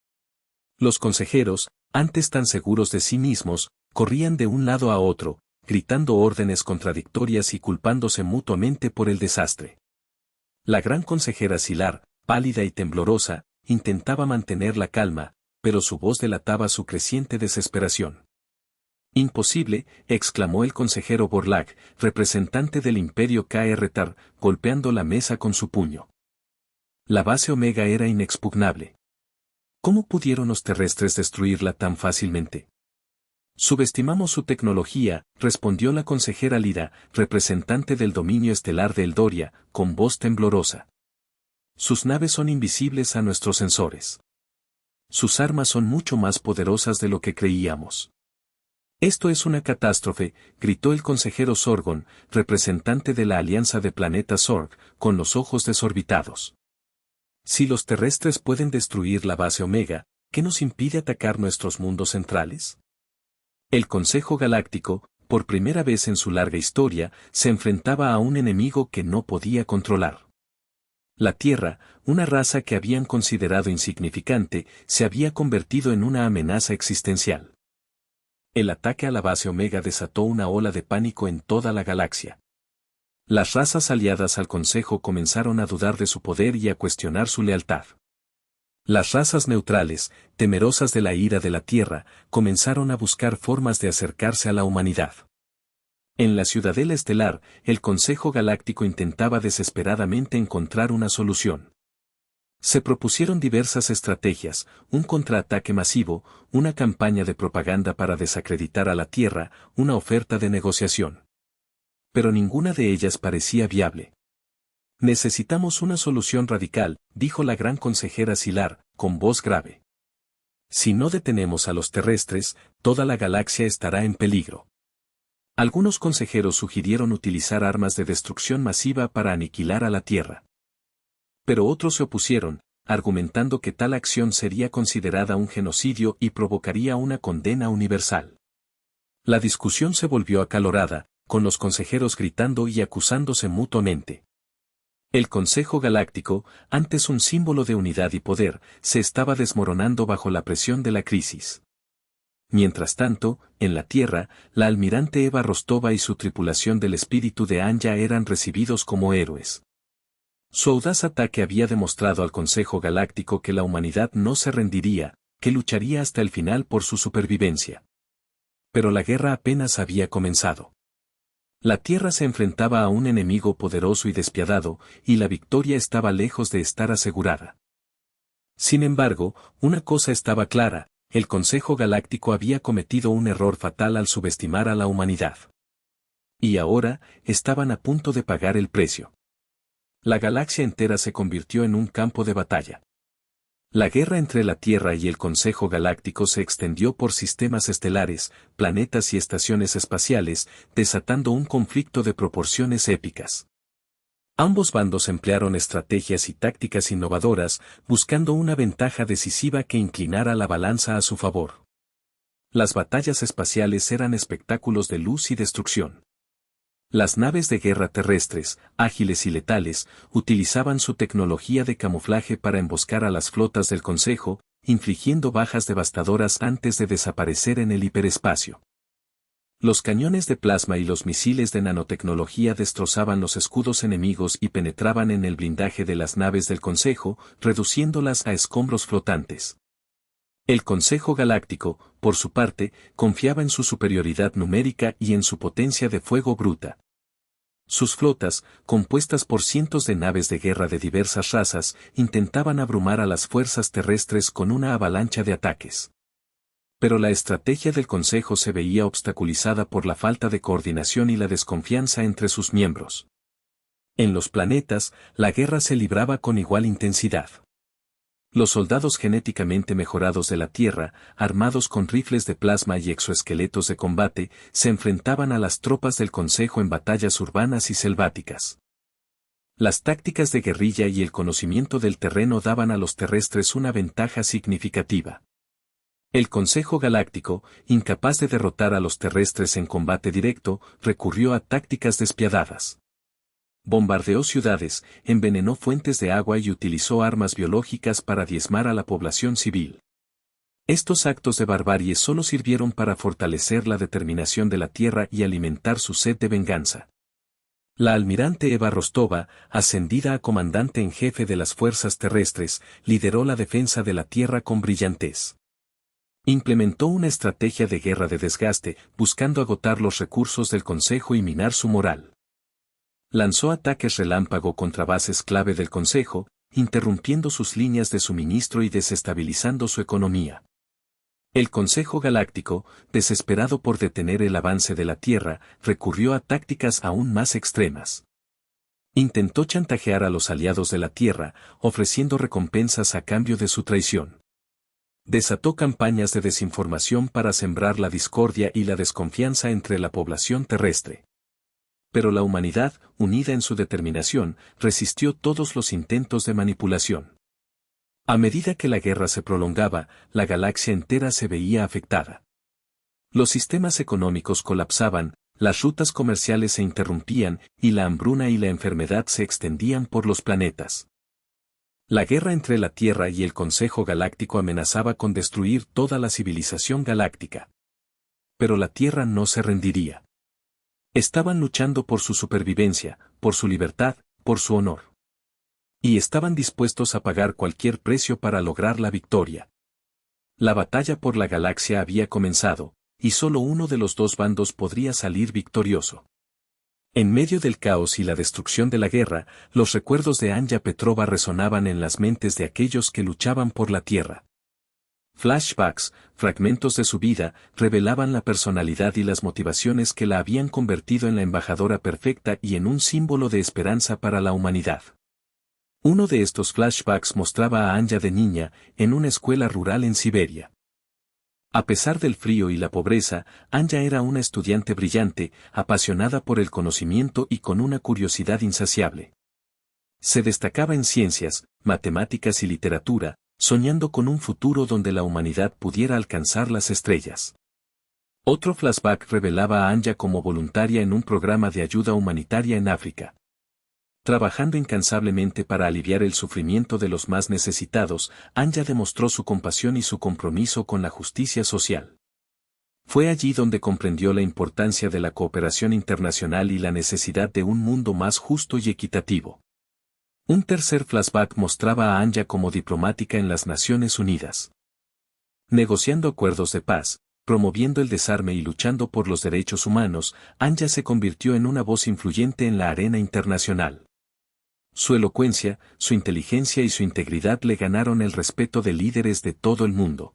Los consejeros, antes tan seguros de sí mismos, corrían de un lado a otro, gritando órdenes contradictorias y culpándose mutuamente por el desastre. La gran consejera Silar, pálida y temblorosa, intentaba mantener la calma, pero su voz delataba su creciente desesperación. «Imposible», exclamó el consejero Borlak, representante del Imperio Kr-Tar, golpeando la mesa con su puño. La base Omega era inexpugnable. ¿Cómo pudieron los terrestres destruirla tan fácilmente? Subestimamos su tecnología, respondió la consejera Lira, representante del dominio estelar de Eldoria, con voz temblorosa. Sus naves son invisibles a nuestros sensores. Sus armas son mucho más poderosas de lo que creíamos. Esto es una catástrofe, gritó el consejero Sorgon, representante de la Alianza de Planetas Sorg, con los ojos desorbitados. Si los terrestres pueden destruir la base Omega, ¿qué nos impide atacar nuestros mundos centrales? El Consejo Galáctico, por primera vez en su larga historia, se enfrentaba a un enemigo que no podía controlar. La Tierra, una raza que habían considerado insignificante, se había convertido en una amenaza existencial. El ataque a la base Omega desató una ola de pánico en toda la galaxia. Las razas aliadas al Consejo comenzaron a dudar de su poder y a cuestionar su lealtad. Las razas neutrales, temerosas de la ira de la Tierra, comenzaron a buscar formas de acercarse a la humanidad. En la ciudadela estelar, el Consejo Galáctico intentaba desesperadamente encontrar una solución. Se propusieron diversas estrategias: un contraataque masivo, una campaña de propaganda para desacreditar a la Tierra, una oferta de negociación. Pero ninguna de ellas parecía viable. Necesitamos una solución radical, dijo la gran consejera Silar, con voz grave. Si no detenemos a los terrestres, toda la galaxia estará en peligro. Algunos consejeros sugirieron utilizar armas de destrucción masiva para aniquilar a la Tierra. Pero otros se opusieron, argumentando que tal acción sería considerada un genocidio y provocaría una condena universal. La discusión se volvió acalorada, con los consejeros gritando y acusándose mutuamente. El Consejo Galáctico, antes un símbolo de unidad y poder, se estaba desmoronando bajo la presión de la crisis. Mientras tanto, en la Tierra, la almirante Eva Rostova y su tripulación del espíritu de Anya eran recibidos como héroes. Su audaz ataque había demostrado al Consejo Galáctico que la humanidad no se rendiría, que lucharía hasta el final por su supervivencia. Pero la guerra apenas había comenzado. La Tierra se enfrentaba a un enemigo poderoso y despiadado, y la victoria estaba lejos de estar asegurada. Sin embargo, una cosa estaba clara: el Consejo Galáctico había cometido un error fatal al subestimar a la humanidad. Y ahora, estaban a punto de pagar el precio. La galaxia entera se convirtió en un campo de batalla. La guerra entre la Tierra y el Consejo Galáctico se extendió por sistemas estelares, planetas y estaciones espaciales, desatando un conflicto de proporciones épicas. Ambos bandos emplearon estrategias y tácticas innovadoras, buscando una ventaja decisiva que inclinara la balanza a su favor. Las batallas espaciales eran espectáculos de luz y destrucción. Las naves de guerra terrestres, ágiles y letales, utilizaban su tecnología de camuflaje para emboscar a las flotas del Consejo, infligiendo bajas devastadoras antes de desaparecer en el hiperespacio. Los cañones de plasma y los misiles de nanotecnología destrozaban los escudos enemigos y penetraban en el blindaje de las naves del Consejo, reduciéndolas a escombros flotantes. El Consejo Galáctico, por su parte, confiaba en su superioridad numérica y en su potencia de fuego bruta. Sus flotas, compuestas por cientos de naves de guerra de diversas razas, intentaban abrumar a las fuerzas terrestres con una avalancha de ataques. Pero la estrategia del Consejo se veía obstaculizada por la falta de coordinación y la desconfianza entre sus miembros. En los planetas, la guerra se libraba con igual intensidad. Los soldados genéticamente mejorados de la Tierra, armados con rifles de plasma y exoesqueletos de combate, se enfrentaban a las tropas del Consejo en batallas urbanas y selváticas. Las tácticas de guerrilla y el conocimiento del terreno daban a los terrestres una ventaja significativa. El Consejo Galáctico, incapaz de derrotar a los terrestres en combate directo, recurrió a tácticas despiadadas. Bombardeó ciudades, envenenó fuentes de agua y utilizó armas biológicas para diezmar a la población civil. Estos actos de barbarie solo sirvieron para fortalecer la determinación de la Tierra y alimentar su sed de venganza. La almirante Eva Rostova, ascendida a comandante en jefe de las fuerzas terrestres, lideró la defensa de la Tierra con brillantez. Implementó una estrategia de guerra de desgaste, buscando agotar los recursos del Consejo y minar su moral. Lanzó ataques relámpago contra bases clave del Consejo, interrumpiendo sus líneas de suministro y desestabilizando su economía. El Consejo Galáctico, desesperado por detener el avance de la Tierra, recurrió a tácticas aún más extremas. Intentó chantajear a los aliados de la Tierra, ofreciendo recompensas a cambio de su traición. Desató campañas de desinformación para sembrar la discordia y la desconfianza entre la población terrestre. Pero la humanidad, unida en su determinación, resistió todos los intentos de manipulación. A medida que la guerra se prolongaba, la galaxia entera se veía afectada. Los sistemas económicos colapsaban, las rutas comerciales se interrumpían, y la hambruna y la enfermedad se extendían por los planetas. La guerra entre la Tierra y el Consejo Galáctico amenazaba con destruir toda la civilización galáctica. Pero la Tierra no se rendiría. Estaban luchando por su supervivencia, por su libertad, por su honor. Y estaban dispuestos a pagar cualquier precio para lograr la victoria. La batalla por la galaxia había comenzado, y solo uno de los dos bandos podría salir victorioso. En medio del caos y la destrucción de la guerra, los recuerdos de Anya Petrova resonaban en las mentes de aquellos que luchaban por la Tierra. Flashbacks, fragmentos de su vida, revelaban la personalidad y las motivaciones que la habían convertido en la embajadora perfecta y en un símbolo de esperanza para la humanidad. Uno de estos flashbacks mostraba a Anya de niña, en una escuela rural en Siberia. A pesar del frío y la pobreza, Anya era una estudiante brillante, apasionada por el conocimiento y con una curiosidad insaciable. Se destacaba en ciencias, matemáticas y literatura, soñando con un futuro donde la humanidad pudiera alcanzar las estrellas. Otro flashback revelaba a Anya como voluntaria en un programa de ayuda humanitaria en África. Trabajando incansablemente para aliviar el sufrimiento de los más necesitados, Anya demostró su compasión y su compromiso con la justicia social. Fue allí donde comprendió la importancia de la cooperación internacional y la necesidad de un mundo más justo y equitativo. Un tercer flashback mostraba a Anya como diplomática en las Naciones Unidas. Negociando acuerdos de paz, promoviendo el desarme y luchando por los derechos humanos, Anya se convirtió en una voz influyente en la arena internacional. Su elocuencia, su inteligencia y su integridad le ganaron el respeto de líderes de todo el mundo.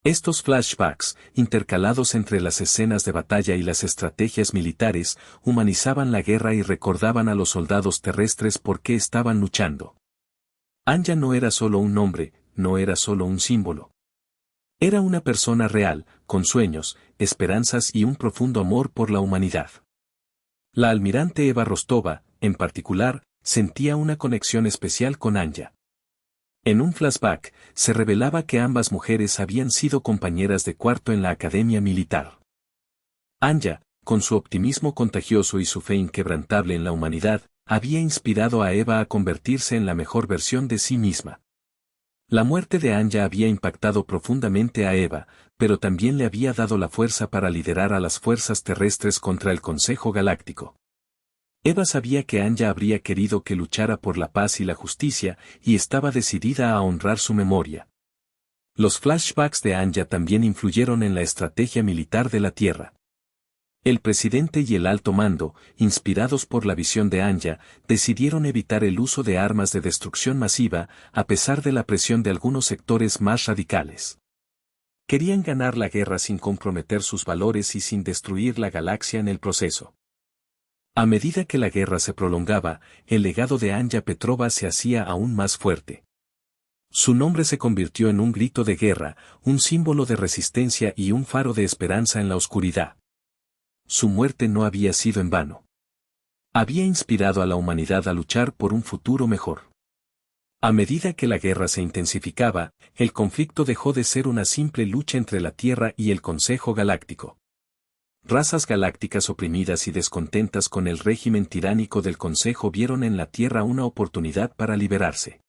Estos flashbacks, intercalados entre las escenas de batalla y las estrategias militares, humanizaban la guerra y recordaban a los soldados terrestres por qué estaban luchando. Anya no era solo un nombre, no era solo un símbolo. Era una persona real, con sueños, esperanzas y un profundo amor por la humanidad. La almirante Eva Rostova, en particular, sentía una conexión especial con Anya. En un flashback, se revelaba que ambas mujeres habían sido compañeras de cuarto en la academia militar. Anya, con su optimismo contagioso y su fe inquebrantable en la humanidad, había inspirado a Eva a convertirse en la mejor versión de sí misma. La muerte de Anya había impactado profundamente a Eva, pero también le había dado la fuerza para liderar a las fuerzas terrestres contra el Consejo Galáctico. Eva sabía que Anya habría querido que luchara por la paz y la justicia, y estaba decidida a honrar su memoria. Los flashbacks de Anya también influyeron en la estrategia militar de la Tierra. El presidente y el alto mando, inspirados por la visión de Anya, decidieron evitar el uso de armas de destrucción masiva, a pesar de la presión de algunos sectores más radicales. Querían ganar la guerra sin comprometer sus valores y sin destruir la galaxia en el proceso. A medida que la guerra se prolongaba, el legado de Anya Petrova se hacía aún más fuerte. Su nombre se convirtió en un grito de guerra, un símbolo de resistencia y un faro de esperanza en la oscuridad. Su muerte no había sido en vano. Había inspirado a la humanidad a luchar por un futuro mejor. A medida que la guerra se intensificaba, el conflicto dejó de ser una simple lucha entre la Tierra y el Consejo Galáctico. Razas galácticas oprimidas y descontentas con el régimen tiránico del Consejo vieron en la Tierra una oportunidad para liberarse.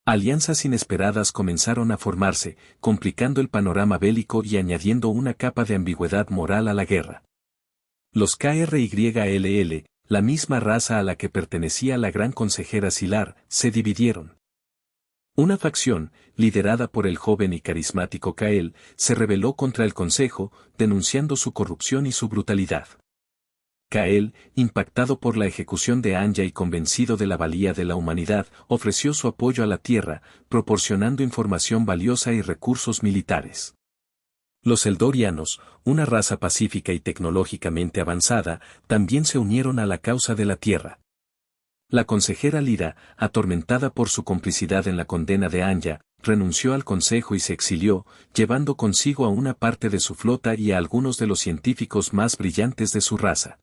Alianzas inesperadas comenzaron a formarse, complicando el panorama bélico y añadiendo una capa de ambigüedad moral a la guerra. Los KRYLL, la misma raza a la que pertenecía la gran consejera Silar, se dividieron. Una facción, liderada por el joven y carismático Kael, se rebeló contra el Consejo, denunciando su corrupción y su brutalidad. Kael, impactado por la ejecución de Anya y convencido de la valía de la humanidad, ofreció su apoyo a la Tierra, proporcionando información valiosa y recursos militares. Los eldorianos, una raza pacífica y tecnológicamente avanzada, también se unieron a la causa de la Tierra. La consejera Lyra, atormentada por su complicidad en la condena de Anya, renunció al consejo y se exilió, llevando consigo a una parte de su flota y a algunos de los científicos más brillantes de su raza.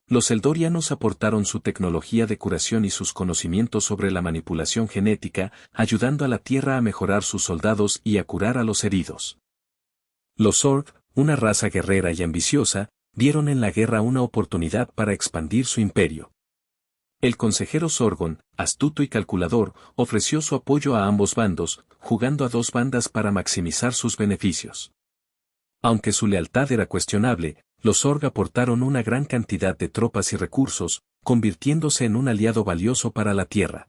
Los eldorianos aportaron su tecnología de curación y sus conocimientos sobre la manipulación genética, ayudando a la Tierra a mejorar sus soldados y a curar a los heridos. Los Zorg, una raza guerrera y ambiciosa, vieron en la guerra una oportunidad para expandir su imperio. El consejero Zorgon, astuto y calculador, ofreció su apoyo a ambos bandos, jugando a dos bandas para maximizar sus beneficios. Aunque su lealtad era cuestionable, los Zorg aportaron una gran cantidad de tropas y recursos, convirtiéndose en un aliado valioso para la Tierra.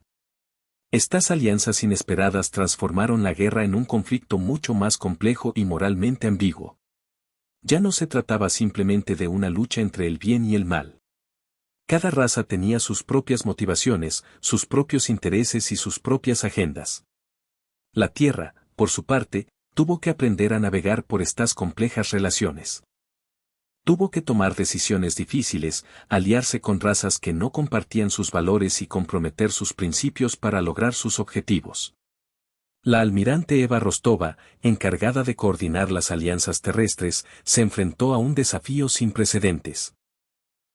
Estas alianzas inesperadas transformaron la guerra en un conflicto mucho más complejo y moralmente ambiguo. Ya no se trataba simplemente de una lucha entre el bien y el mal. Cada raza tenía sus propias motivaciones, sus propios intereses y sus propias agendas. La Tierra, por su parte, tuvo que aprender a navegar por estas complejas relaciones. Tuvo que tomar decisiones difíciles, aliarse con razas que no compartían sus valores y comprometer sus principios para lograr sus objetivos. La almirante Eva Rostova, encargada de coordinar las alianzas terrestres, se enfrentó a un desafío sin precedentes.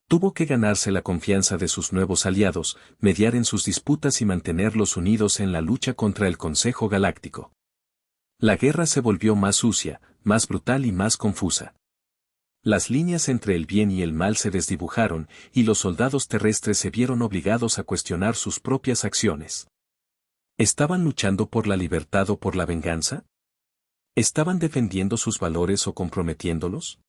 Tuvo que ganarse la confianza de sus nuevos aliados, mediar en sus disputas y mantenerlos unidos en la lucha contra el Consejo Galáctico. La guerra se volvió más sucia, más brutal y más confusa. Las líneas entre el bien y el mal se desdibujaron, y los soldados terrestres se vieron obligados a cuestionar sus propias acciones. ¿Estaban luchando por la libertad o por la venganza? ¿Estaban defendiendo sus valores o comprometiéndolos?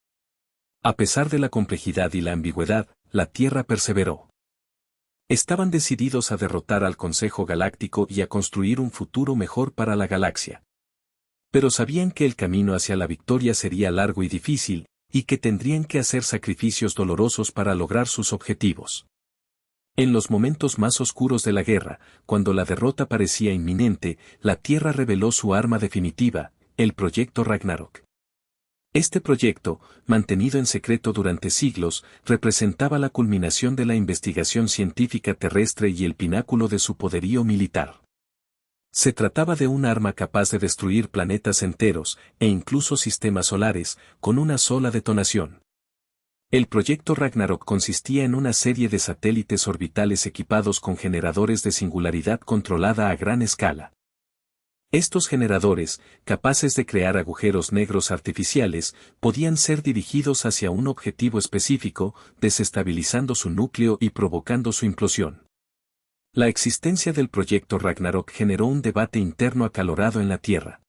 A pesar de la complejidad y la ambigüedad, la Tierra perseveró. Estaban decididos a derrotar al Consejo Galáctico y a construir un futuro mejor para la galaxia. Pero sabían que el camino hacia la victoria sería largo y difícil, y que tendrían que hacer sacrificios dolorosos para lograr sus objetivos. En los momentos más oscuros de la guerra, cuando la derrota parecía inminente, la Tierra reveló su arma definitiva, el Proyecto Ragnarok. Este proyecto, mantenido en secreto durante siglos, representaba la culminación de la investigación científica terrestre y el pináculo de su poderío militar. Se trataba de un arma capaz de destruir planetas enteros, e incluso sistemas solares, con una sola detonación. El proyecto Ragnarok consistía en una serie de satélites orbitales equipados con generadores de singularidad controlada a gran escala. Estos generadores, capaces de crear agujeros negros artificiales, podían ser dirigidos hacia un objetivo específico, desestabilizando su núcleo y provocando su implosión. La existencia del proyecto Ragnarok generó un debate interno acalorado en la Tierra.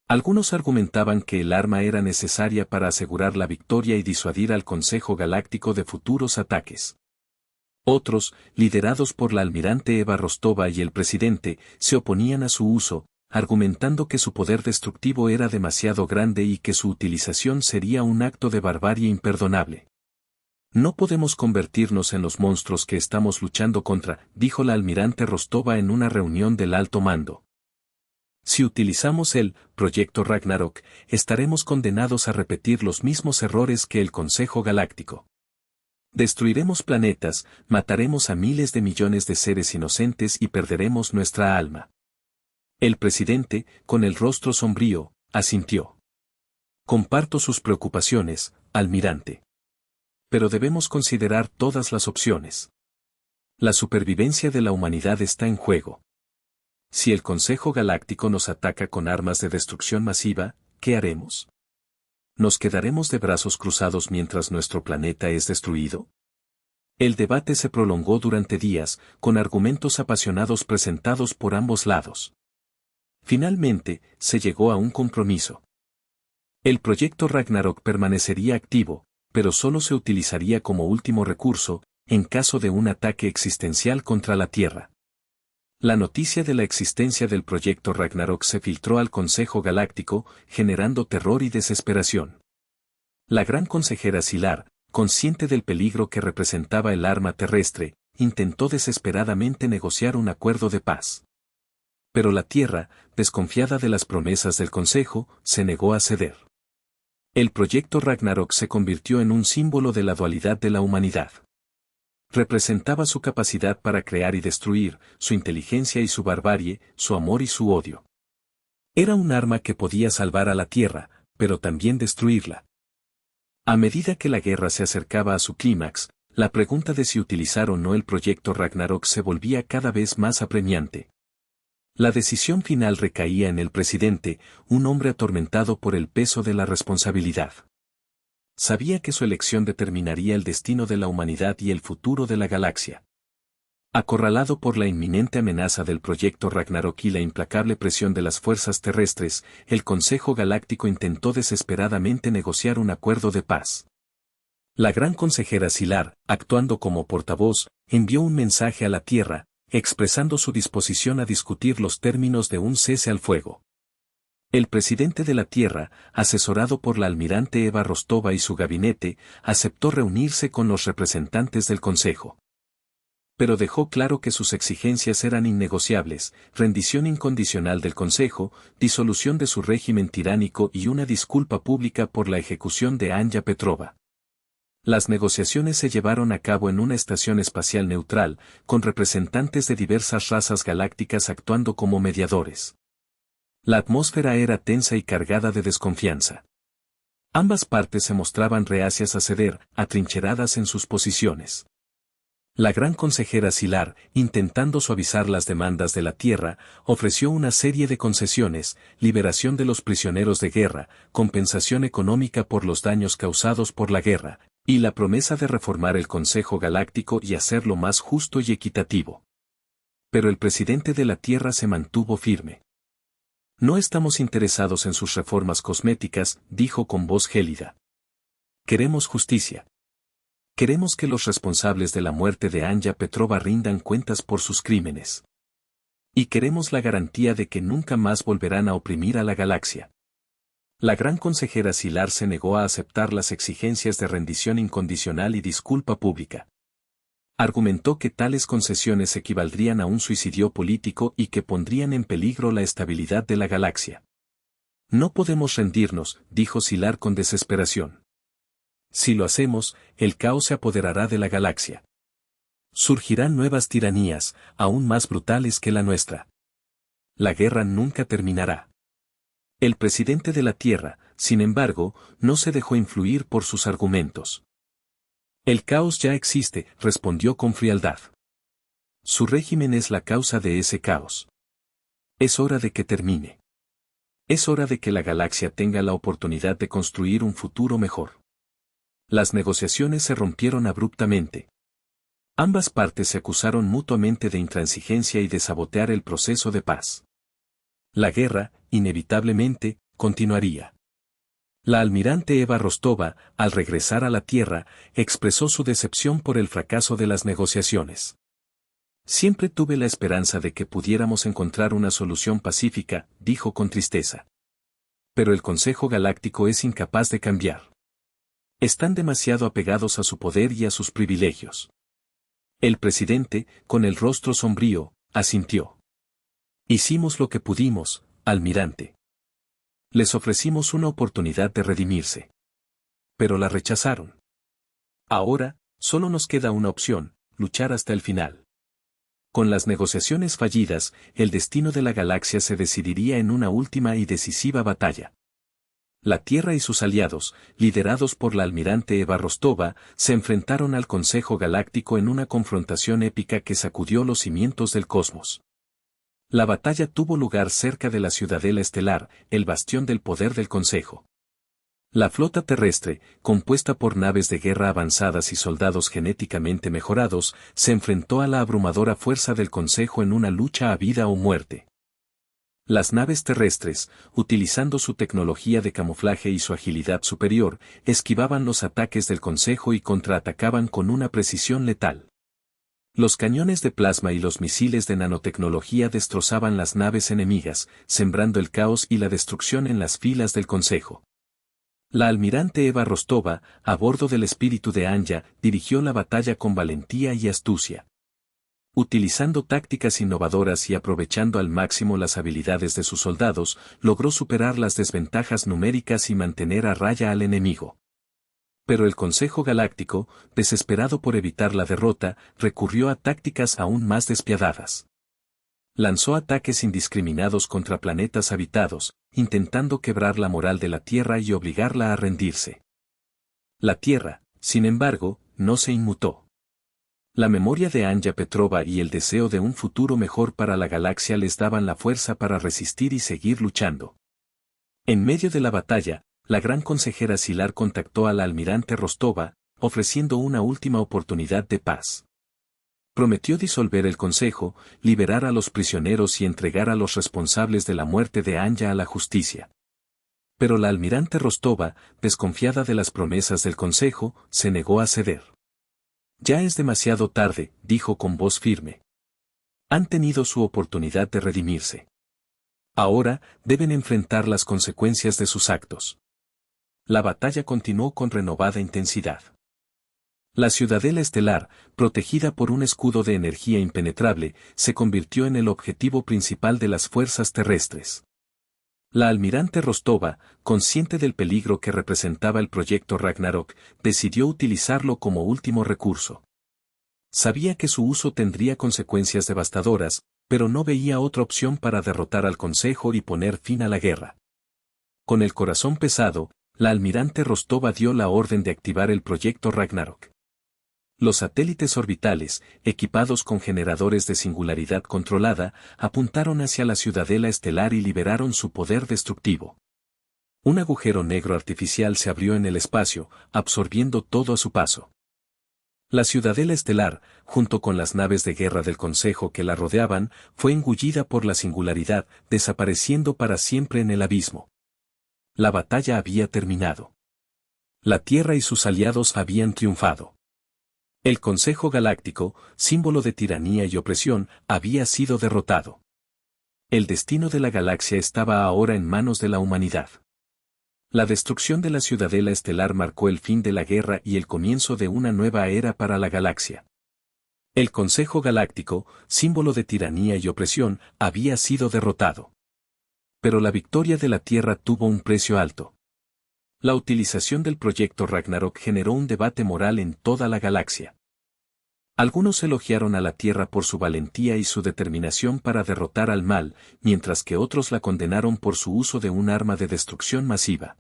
Algunos argumentaban que el arma era necesaria para asegurar la victoria y disuadir al Consejo Galáctico de futuros ataques. Otros, liderados por la almirante Eva Rostova y el presidente, se oponían a su uso, argumentando que su poder destructivo era demasiado grande y que su utilización sería un acto de barbarie imperdonable. No podemos convertirnos en los monstruos que estamos luchando contra, dijo la almirante Rostova en una reunión del alto mando. Si utilizamos el Proyecto Ragnarok, estaremos condenados a repetir los mismos errores que el Consejo Galáctico. Destruiremos planetas, mataremos a miles de millones de seres inocentes y perderemos nuestra alma. El presidente, con el rostro sombrío, asintió. Comparto sus preocupaciones, almirante. Pero debemos considerar todas las opciones. La supervivencia de la humanidad está en juego. Si el Consejo Galáctico nos ataca con armas de destrucción masiva, ¿qué haremos? ¿Nos quedaremos de brazos cruzados mientras nuestro planeta es destruido? El debate se prolongó durante días, con argumentos apasionados presentados por ambos lados. Finalmente, se llegó a un compromiso. El proyecto Ragnarok permanecería activo, pero solo se utilizaría como último recurso, en caso de un ataque existencial contra la Tierra. La noticia de la existencia del proyecto Ragnarok se filtró al Consejo Galáctico, generando terror y desesperación. La gran consejera Sylar, consciente del peligro que representaba el arma terrestre, intentó desesperadamente negociar un acuerdo de paz. Pero la Tierra, desconfiada de las promesas del Consejo, se negó a ceder. El proyecto Ragnarok se convirtió en un símbolo de la dualidad de la humanidad. Representaba su capacidad para crear y destruir, su inteligencia y su barbarie, su amor y su odio. Era un arma que podía salvar a la Tierra, pero también destruirla. A medida que la guerra se acercaba a su clímax, la pregunta de si utilizar o no el proyecto Ragnarok se volvía cada vez más apremiante. La decisión final recaía en el presidente, un hombre atormentado por el peso de la responsabilidad. Sabía que su elección determinaría el destino de la humanidad y el futuro de la galaxia. Acorralado por la inminente amenaza del proyecto Ragnarok y la implacable presión de las fuerzas terrestres, el Consejo Galáctico intentó desesperadamente negociar un acuerdo de paz. La gran consejera Sylar, actuando como portavoz, envió un mensaje a la Tierra, expresando su disposición a discutir los términos de un cese al fuego. El presidente de la Tierra, asesorado por la almirante Eva Rostova y su gabinete, aceptó reunirse con los representantes del Consejo. Pero dejó claro que sus exigencias eran innegociables: rendición incondicional del Consejo, disolución de su régimen tiránico y una disculpa pública por la ejecución de Anja Petrova. Las negociaciones se llevaron a cabo en una estación espacial neutral, con representantes de diversas razas galácticas actuando como mediadores. La atmósfera era tensa y cargada de desconfianza. Ambas partes se mostraban reacias a ceder, atrincheradas en sus posiciones. La gran consejera Silar, intentando suavizar las demandas de la tierra, ofreció una serie de concesiones: liberación de los prisioneros de guerra, compensación económica por los daños causados por la guerra, y la promesa de reformar el Consejo Galáctico y hacerlo más justo y equitativo. Pero el presidente de la Tierra se mantuvo firme. No estamos interesados en sus reformas cosméticas, dijo con voz gélida. Queremos justicia. Queremos que los responsables de la muerte de Anja Petrova rindan cuentas por sus crímenes. Y queremos la garantía de que nunca más volverán a oprimir a la galaxia. La gran consejera Silar se negó a aceptar las exigencias de rendición incondicional y disculpa pública. Argumentó que tales concesiones equivaldrían a un suicidio político y que pondrían en peligro la estabilidad de la galaxia. No podemos rendirnos, dijo Silar con desesperación. Si lo hacemos, el caos se apoderará de la galaxia. Surgirán nuevas tiranías, aún más brutales que la nuestra. La guerra nunca terminará. El presidente de la Tierra, sin embargo, no se dejó influir por sus argumentos. El caos ya existe, respondió con frialdad. Su régimen es la causa de ese caos. Es hora de que termine. Es hora de que la galaxia tenga la oportunidad de construir un futuro mejor. Las negociaciones se rompieron abruptamente. Ambas partes se acusaron mutuamente de intransigencia y de sabotear el proceso de paz. La guerra, inevitablemente, continuaría. La almirante Eva Rostova, al regresar a la Tierra, expresó su decepción por el fracaso de las negociaciones. Siempre tuve la esperanza de que pudiéramos encontrar una solución pacífica, dijo con tristeza. Pero el Consejo Galáctico es incapaz de cambiar. Están demasiado apegados a su poder y a sus privilegios. El presidente, con el rostro sombrío, asintió. Hicimos lo que pudimos, almirante. Les ofrecimos una oportunidad de redimirse. Pero la rechazaron. Ahora, solo nos queda una opción: luchar hasta el final. Con las negociaciones fallidas, el destino de la galaxia se decidiría en una última y decisiva batalla. La Tierra y sus aliados, liderados por la almirante Eva Rostova, se enfrentaron al Consejo Galáctico en una confrontación épica que sacudió los cimientos del cosmos. La batalla tuvo lugar cerca de la Ciudadela Estelar, el bastión del poder del Consejo. La flota terrestre, compuesta por naves de guerra avanzadas y soldados genéticamente mejorados, se enfrentó a la abrumadora fuerza del Consejo en una lucha a vida o muerte. Las naves terrestres, utilizando su tecnología de camuflaje y su agilidad superior, esquivaban los ataques del Consejo y contraatacaban con una precisión letal. Los cañones de plasma y los misiles de nanotecnología destrozaban las naves enemigas, sembrando el caos y la destrucción en las filas del Consejo. La almirante Eva Rostova, a bordo del espíritu de Anja, dirigió la batalla con valentía y astucia. Utilizando tácticas innovadoras y aprovechando al máximo las habilidades de sus soldados, logró superar las desventajas numéricas y mantener a raya al enemigo. Pero el Consejo Galáctico, desesperado por evitar la derrota, recurrió a tácticas aún más despiadadas. Lanzó ataques indiscriminados contra planetas habitados, intentando quebrar la moral de la Tierra y obligarla a rendirse. La Tierra, sin embargo, no se inmutó. La memoria de Anja Petrova y el deseo de un futuro mejor para la galaxia les daban la fuerza para resistir y seguir luchando. En medio de la batalla, la gran consejera Silar contactó a la almirante Rostova, ofreciendo una última oportunidad de paz. Prometió disolver el Consejo, liberar a los prisioneros y entregar a los responsables de la muerte de Anja a la justicia. Pero la almirante Rostova, desconfiada de las promesas del Consejo, se negó a ceder. Ya es demasiado tarde, dijo con voz firme. Han tenido su oportunidad de redimirse. Ahora, deben enfrentar las consecuencias de sus actos. La batalla continuó con renovada intensidad. La Ciudadela Estelar, protegida por un escudo de energía impenetrable, se convirtió en el objetivo principal de las fuerzas terrestres. La almirante Rostova, consciente del peligro que representaba el proyecto Ragnarok, decidió utilizarlo como último recurso. Sabía que su uso tendría consecuencias devastadoras, pero no veía otra opción para derrotar al Consejo y poner fin a la guerra. Con el corazón pesado, la almirante Rostova dio la orden de activar el proyecto Ragnarok. Los satélites orbitales, equipados con generadores de singularidad controlada, apuntaron hacia la ciudadela estelar y liberaron su poder destructivo. Un agujero negro artificial se abrió en el espacio, absorbiendo todo a su paso. La ciudadela estelar, junto con las naves de guerra del Consejo que la rodeaban, fue engullida por la singularidad, desapareciendo para siempre en el abismo. La batalla había terminado. La Tierra y sus aliados habían triunfado. El Consejo Galáctico, símbolo de tiranía y opresión, había sido derrotado. El destino de la galaxia estaba ahora en manos de la humanidad. La destrucción de la ciudadela estelar marcó el fin de la guerra y el comienzo de una nueva era para la galaxia. El Consejo Galáctico, símbolo de tiranía y opresión, había sido derrotado. Pero la victoria de la Tierra tuvo un precio alto. La utilización del proyecto Ragnarok generó un debate moral en toda la galaxia. Algunos elogiaron a la Tierra por su valentía y su determinación para derrotar al mal, mientras que otros la condenaron por su uso de un arma de destrucción masiva.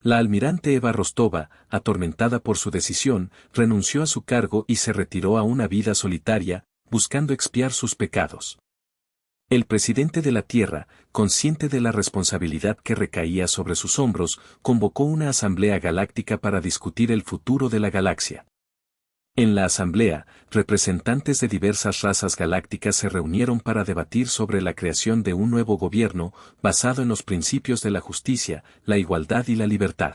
La almirante Eva Rostova, atormentada por su decisión, renunció a su cargo y se retiró a una vida solitaria, buscando expiar sus pecados. El presidente de la Tierra, consciente de la responsabilidad que recaía sobre sus hombros, convocó una asamblea galáctica para discutir el futuro de la galaxia. En la asamblea, representantes de diversas razas galácticas se reunieron para debatir sobre la creación de un nuevo gobierno, basado en los principios de la justicia, la igualdad y la libertad.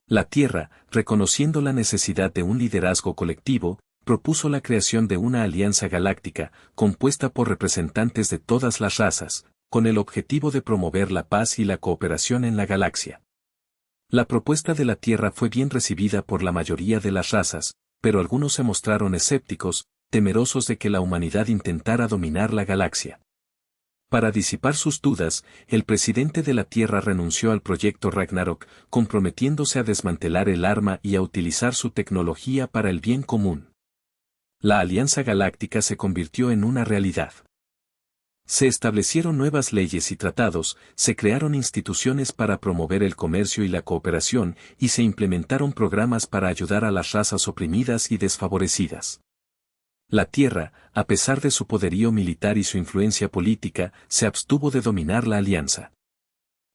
La Tierra, reconociendo la necesidad de un liderazgo colectivo, propuso la creación de una alianza galáctica, compuesta por representantes de todas las razas, con el objetivo de promover la paz y la cooperación en la galaxia. La propuesta de la Tierra fue bien recibida por la mayoría de las razas, pero algunos se mostraron escépticos, temerosos de que la humanidad intentara dominar la galaxia. Para disipar sus dudas, el presidente de la Tierra renunció al proyecto Ragnarok, comprometiéndose a desmantelar el arma y a utilizar su tecnología para el bien común. La Alianza Galáctica se convirtió en una realidad. Se establecieron nuevas leyes y tratados, se crearon instituciones para promover el comercio y la cooperación, y se implementaron programas para ayudar a las razas oprimidas y desfavorecidas. La Tierra, a pesar de su poderío militar y su influencia política, se abstuvo de dominar la alianza.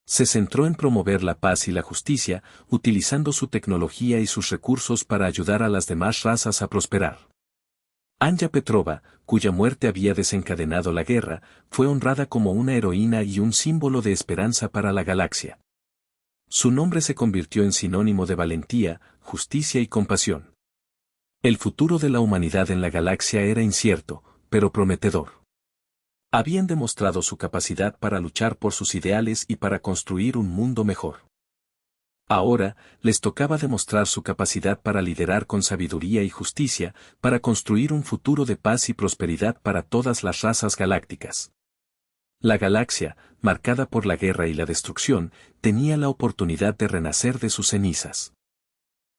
Se centró en promover la paz y la justicia, utilizando su tecnología y sus recursos para ayudar a las demás razas a prosperar. Anja Petrova, cuya muerte había desencadenado la guerra, fue honrada como una heroína y un símbolo de esperanza para la galaxia. Su nombre se convirtió en sinónimo de valentía, justicia y compasión. El futuro de la humanidad en la galaxia era incierto, pero prometedor. Habían demostrado su capacidad para luchar por sus ideales y para construir un mundo mejor. Ahora, les tocaba demostrar su capacidad para liderar con sabiduría y justicia, para construir un futuro de paz y prosperidad para todas las razas galácticas. La galaxia, marcada por la guerra y la destrucción, tenía la oportunidad de renacer de sus cenizas.